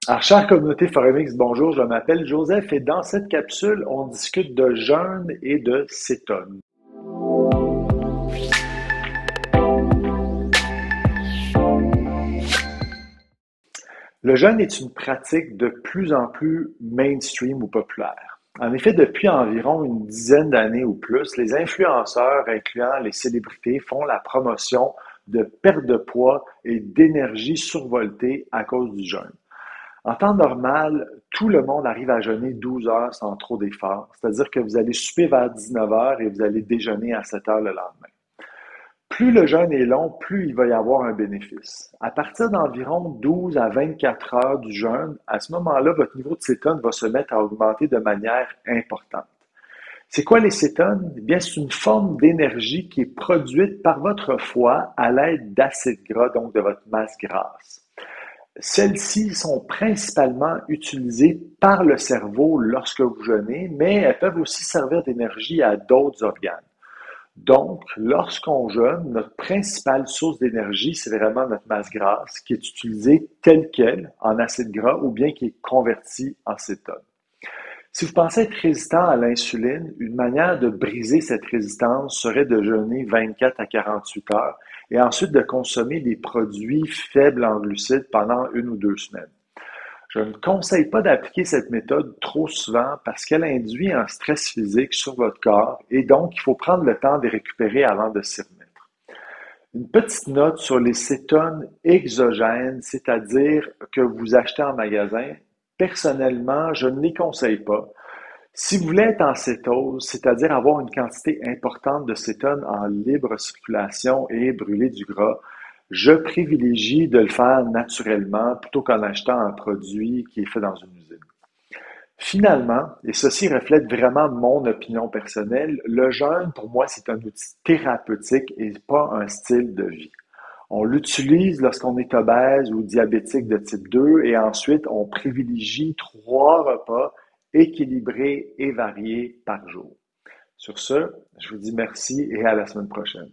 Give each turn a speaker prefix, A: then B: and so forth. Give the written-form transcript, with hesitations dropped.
A: Alors, chère communauté Forumix, bonjour, je m'appelle Joseph et dans cette capsule, on discute de jeûne et de cétone. Le jeûne est une pratique de plus en plus mainstream ou populaire. En effet, depuis environ une dizaine d'années ou plus, les influenceurs, incluant les célébrités, font la promotion de perte de poids et d'énergie survoltée à cause du jeûne. En temps normal, tout le monde arrive à jeûner 12 heures sans trop d'efforts, c'est-à-dire que vous allez souper vers 19 heures et vous allez déjeuner à 7 heures le lendemain. Plus le jeûne est long, plus il va y avoir un bénéfice. À partir d'environ 12 à 24 heures du jeûne, à ce moment-là, votre niveau de cétone va se mettre à augmenter de manière importante. C'est quoi les cétones? Eh bien, c'est une forme d'énergie qui est produite par votre foie à l'aide d'acides gras, donc de votre masse grasse. Celles-ci sont principalement utilisées par le cerveau lorsque vous jeûnez, mais elles peuvent aussi servir d'énergie à d'autres organes. Donc, lorsqu'on jeûne, notre principale source d'énergie, c'est vraiment notre masse grasse qui est utilisée telle qu'elle en acide gras ou bien qui est convertie en cétone. Si vous pensez être résistant à l'insuline, une manière de briser cette résistance serait de jeûner 24 à 48 heures et ensuite de consommer des produits faibles en glucides pendant une ou deux semaines. Je ne conseille pas d'appliquer cette méthode trop souvent parce qu'elle induit un stress physique sur votre corps et donc il faut prendre le temps de récupérer avant de s'y remettre. Une petite note sur les cétones exogènes, c'est-à-dire que vous achetez en magasin. Personnellement, je ne les conseille pas. Si vous voulez être en cétose, c'est-à-dire avoir une quantité importante de cétone en libre circulation et brûler du gras, je privilégie de le faire naturellement plutôt qu'en achetant un produit qui est fait dans une usine. Finalement, et ceci reflète vraiment mon opinion personnelle, le jeûne, pour moi, c'est un outil thérapeutique et pas un style de vie. On l'utilise lorsqu'on est obèse ou diabétique de type 2 et ensuite on privilégie trois repas équilibrés et variés par jour. Sur ce, je vous dis merci et à la semaine prochaine.